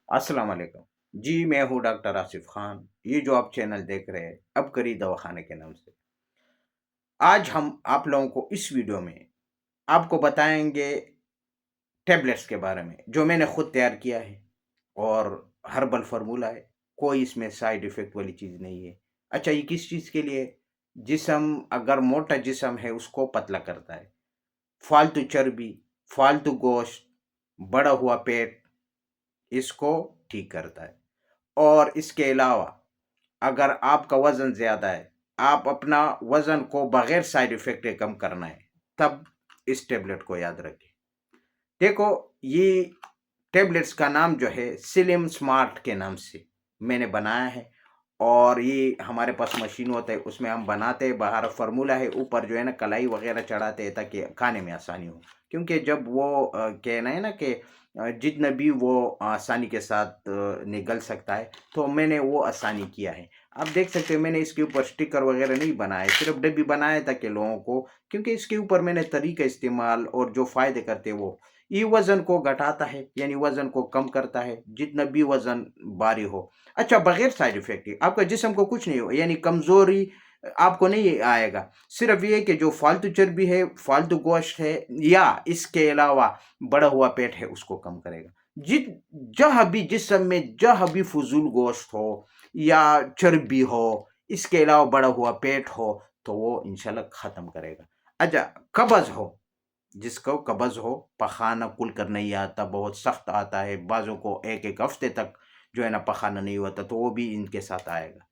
अस्सलाम वालेकुम। जी, मैं हूँ डॉक्टर आसिफ खान। ये जो आप चैनल देख रहे हैं, अबकरी दवाखाने के नाम से। आज हम आप लोगों को इस वीडियो में आपको बताएँगे टैबलेट्स के बारे में, जो मैंने खुद तैयार किया है और हर्बल फ़ॉर्मूला है। कोई इसमें साइड इफ़ेक्ट वाली चीज़ नहीं है। अच्छा, ये किस चीज़ के लिए? जिस्म अगर मोटा जिस्म है उसको पतला करता है। फालतू चर्बी, फालतू गोश्त, बड़ा हुआ पेट इसको ठीक करता है। और इसके अलावा अगर आपका वज़न ज़्यादा है, आप अपना वज़न को बगैर साइड इफ़ेक्ट के कम करना है, तब इस टैबलेट को याद रखें। देखो, ये टैबलेट्स का नाम जो है स्लिम स्मार्ट के नाम से मैंने बनाया है। और ये हमारे पास मशीन होता है, उसमें हम बनाते हैं, बाहर फार्मूला है, ऊपर जो है ना कलाई वगैरह चढ़ाते हैं ताकि खाने में आसानी हो। क्योंकि जब वो कहना है ना कि जितना भी वो आसानी के साथ निगल सकता है, तो मैंने वो आसानी किया है। आप देख सकते हो, मैंने इसके ऊपर स्टिकर वगैरह नहीं बनाए, सिर्फ डिब्बी बनाया ताकि लोगों को, क्योंकि इसके ऊपर मैंने तरीका इस्तेमाल और जो फ़ायदे करते हैं वो। ये वज़न को घटाता है, यानी वज़न को कम करता है, जितना भी वज़न भारी हो। अच्छा, बगैर साइड इफ़ेक्ट के आपका जिस्म को कुछ नहीं हो, यानी कमज़ोरी आपको नहीं आएगा। सिर्फ़ ये कि जो फ़ालतू चर्बी है, फ़ालतू गोश्त है या इसके अलावा बढ़ा हुआ पेट है, उसको कम करेगा। जित जहाँ भी जिस्म में जहाँ भी फ़ुज़ूल गोश्त हो या चर्बी हो, इसके अलावा बढ़ा हुआ पेट हो, तो वो इंशाल्लाह ख़त्म करेगा। अच्छा, कब्ज़ हो, जिसको कब्ज़ हो, पखाना खुलकर नहीं आता, बहुत सख्त आता है, बाज़ों को 1-1 हफ़्ते तक जो है ना पखाना नहीं होता, तो वो भी इनके साथ आएगा।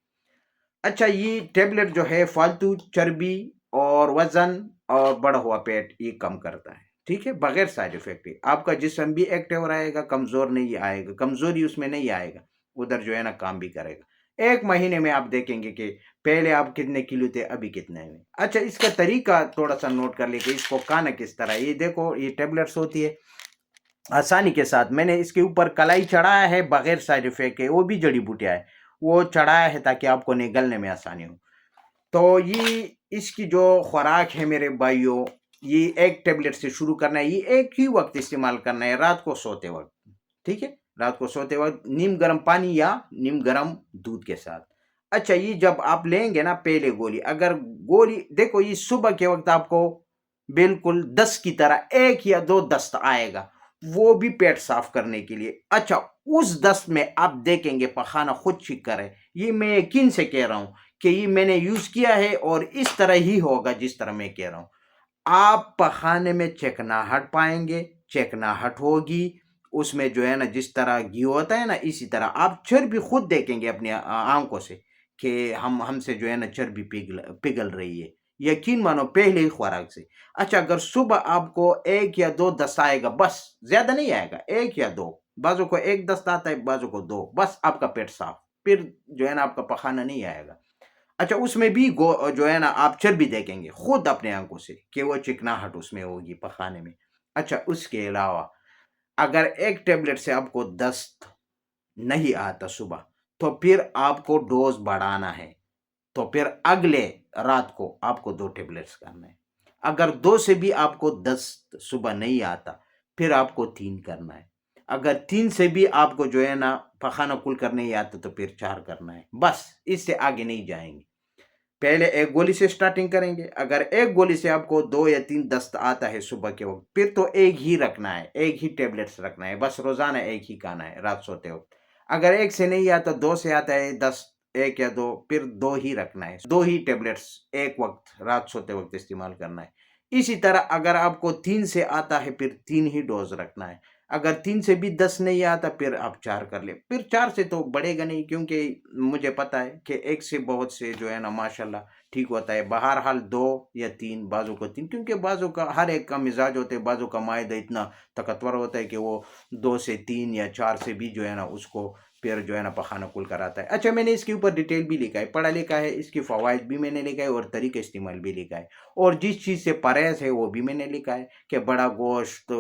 अच्छा, ये टैबलेट जो है फालतू चर्बी और वज़न और बढ़ा हुआ पेट ये कम करता है, ठीक है? बगैर साइड इफ़ेक्ट के। आपका जिस्म भी एक्टिव रहेगा, कमज़ोर नहीं आएगा, कमज़ोरी उसमें नहीं आएगा, उधर जो है ना काम भी करेगा। 1 महीने में आप देखेंगे कि पहले आप कितने किलो थे, अभी कितने में। अच्छा, इसका तरीका थोड़ा-सा नोट कर लीजिए, इसको खाना किस तरह है। ये देखो, ये टैबलेट्स होती है, आसानी के साथ मैंने इसके ऊपर कलाई चढ़ाया है बगैर साइड इफ़ेक्ट के, वो भी जड़ी-बूटियाँ है। वो चढ़ाया है ताकि आपको निगलने में आसानी हो। तो ये इसकी जो खुराक है मेरे भाइयों, ये एक टैबलेट से शुरू करना है, ये एक ही वक्त इस्तेमाल करना है, रात को सोते वक्त, ठीक है? रात को सोते वक्त नीम गर्म पानी या नीम गर्म दूध के साथ। अच्छा, ये जब आप लेंगे ना पहले गोली, अगर गोली देखो, ये सुबह के वक्त आपको बिल्कुल दस्त की तरह 1 या 2 दस्त आएगा, वो भी पेट साफ करने के लिए। अच्छा, उस दस्त में आप देखेंगे पखाना खुद ठीक करे। ये मैं यकीन से कह रहा हूँ कि ये मैंने यूज़ किया है और इस तरह ही होगा जिस तरह मैं कह रहा हूँ। आप पखाने में चिकनाहट पाएँगे, चिकनाहट होगी, उसमें जो है ना जिस तरह घी होता है ना, इसी तरह आप चर्बी खुद देखेंगे अपनी आँखों से कि हम हमसे जो है ना चर्बी पिघल पिघल रही है। यकीन मानो पहले ही खुराक से। अच्छा, अगर सुबह आपको 1 या 2 दस्त आएगा बस, ज़्यादा नहीं आएगा, 1 या 2, बाज़ों को 1 दस्त आता है, बाज़ों को 2, बस आपका पेट साफ। फिर जो है ना आपका पखाना नहीं आएगा। अच्छा, उसमें भी जो है ना आप चर्बी देखेंगे खुद अपने आंखों से कि वो चिकनाहट उसमें होगी पखाने में। अच्छा, उसके अलावा अगर एक टेबलेट से आपको दस्त नहीं आता सुबह, तो फिर आपको डोज बढ़ाना है। तो फिर अगले रात को आपको 2 टेबलेट्स करना है। अगर 2 से भी आपको दस्त सुबह नहीं आता, फिर आपको 3 करना है। अगर 3 से भी आपको जो है ना पखाना खुलकर नहीं आता, तो फिर 4 करना है। बस इससे आगे नहीं जाएँगे। पहले 1 गोली से स्टार्टिंग करेंगे। अगर 1 गोली से आपको 2 या 3 दस्त आता है सुबह के वक़्त, फिर तो 1 ही रखना है, 1 ही टैबलेट्स रखना है, बस रोज़ाना 1 ही खाना है रात सोते वक़्त। अगर 1 से नहीं आता, 2 से आता है दस्त, 1 या 2, फिर 2 ही रखना है, 2 ही टैबलेट्स एक वक़्त रात सोते वक़्त इस्तेमाल करना है। इसी तरह अगर आपको 3 से आता है, फिर 3 ही डोज़ रखना है। अगर 3 से भी 10 नहीं आता, फिर आप 4 कर लें। फिर 4 से तो बढ़ेगा नहीं, क्योंकि मुझे पता है कि 1 से बहुत से जो है ना माशाल्लाह ठीक होता है। बहरहाल 2 या 3, बाज़ों को 3, क्योंकि बाज़ों का हर एक का मिज़ाज होता है, बाज़ों का माइदा इतना ताकतवर होता है कि वो 2 से 3 या 4 से भी जो है ना उसको फिर जो है ना पखाना खुल कर आता है। अच्छा, मैंने इसके ऊपर डिटेल भी लिखा है, पढ़ा लिखा है, इसकी फ़वाइद भी मैंने लिखा है और तरीक़ा इस्तेमाल भी लिखा है। और जिस चीज़ से परहेज़ है वो भी मैंने लिखा है कि बड़ा गोश्त,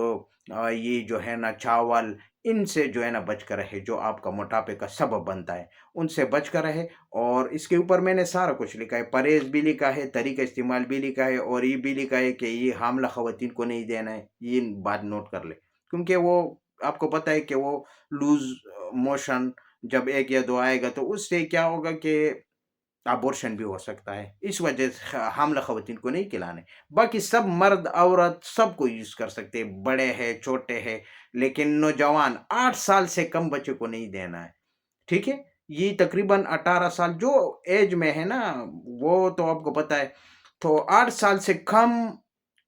ये जो है ना चावल, इनसे जो है ना बच कर रहे, जो आपका मोटापे का सबब बनता है, उनसे बच कर रहे। और इसके ऊपर मैंने सारा कुछ लिखा है, परहेज़ भी लिखा है, तरीका इस्तेमाल भी लिखा है और ये भी लिखा है कि ये हामिला ख़वातीन को नहीं देना है, ये बात नोट कर लें। क्योंकि वो آپ کو پتہ ہے کہ وہ لوز موشن جب 1 یا 2 آئے گا تو اس سے کیا ہوگا کہ ابورشن بھی ہو سکتا ہے، اس وجہ سے حاملہ خواتین کو نہیں کھلانے۔ باقی سب مرد عورت سب کو یوز کر سکتے ہیں، بڑے ہیں چھوٹے ہیں، لیکن نوجوان 8 سال سے کم بچے کو نہیں دینا ہے، ٹھیک ہے؟ یہ تقریباً 18 سال جو ایج میں ہے نا، وہ تو آپ کو پتہ ہے، تو 8 سال سے کم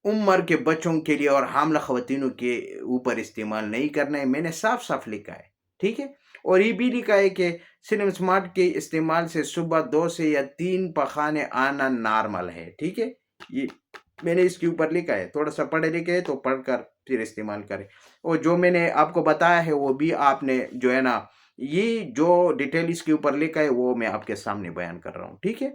عمر کے بچوں کے لیے اور حاملہ خواتینوں کے اوپر استعمال نہیں کرنا ہے، میں نے صاف صاف لکھا ہے، ٹھیک ہے؟ اور یہ بھی لکھا ہے کہ سلم اسمارٹ کے استعمال سے صبح 2 سے یا 3 پخانے آنا نارمل ہے، ٹھیک ہے؟ یہ میں نے اس کے اوپر لکھا ہے، تھوڑا سا پڑھے لکھے تو پڑھ کر پھر استعمال کریں، اور جو میں نے آپ کو بتایا ہے وہ بھی آپ نے جو ہے نا، یہ جو ڈیٹیل اس کے اوپر لکھا ہے وہ میں آپ کے سامنے بیان کر رہا ہوں، ٹھیک ہے؟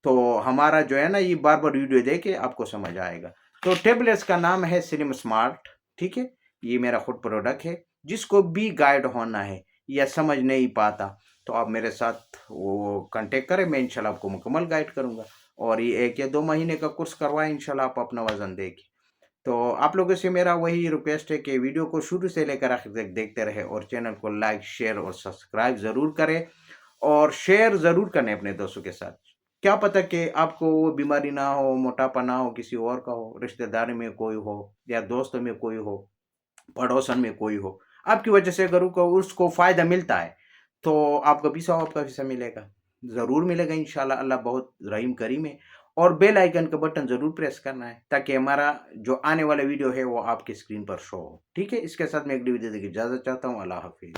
تو ہمارا جو ہے نا یہ بار بار ویڈیو دیکھے آپ کو سمجھ آئے گا۔ تو ٹیبلیٹس کا نام ہے سلم اسمارٹ، ٹھیک ہے؟ یہ میرا خود پروڈکٹ ہے، جس کو بھی گائیڈ ہونا ہے یا سمجھ نہیں پاتا تو آپ میرے ساتھ وہ کانٹیکٹ کریں، میں انشاءاللہ آپ کو مکمل گائیڈ کروں گا، اور یہ 1 یا 2 مہینے کا کورس کروائیں، انشاءاللہ آپ اپنا وزن دیکھیں۔ تو آپ لوگوں سے میرا وہی ریکویسٹ ہے کہ ویڈیو کو شروع سے لے کر آخر تک دیکھتے رہے، اور چینل کو لائک شیئر اور سبسکرائب ضرور کریں، اور شیئر ضرور کریں اپنے دوستوں کے ساتھ۔ کیا پتہ کہ آپ کو وہ بیماری نہ ہو، موٹاپا نہ ہو، کسی اور کا ہو، رشتہ داری میں کوئی ہو یا دوستوں میں کوئی ہو، پڑوسن میں کوئی ہو، آپ کی وجہ سے اگر اس کو فائدہ ملتا ہے تو آپ کا بھی ثواب کا حصہ ملے گا، ضرور ملے گا انشاءاللہ۔ اللہ بہت رحیم کریم ہے، اور بیل آئیکن کا بٹن ضرور پریس کرنا ہے تاکہ ہمارا جو آنے والا ویڈیو ہے وہ آپ کی اسکرین پر شو ہو، ٹھیک ہے؟ اس کے ساتھ میں ایک ویڈیو دینے کی اجازت چاہتا ہوں، اللہ حافظ۔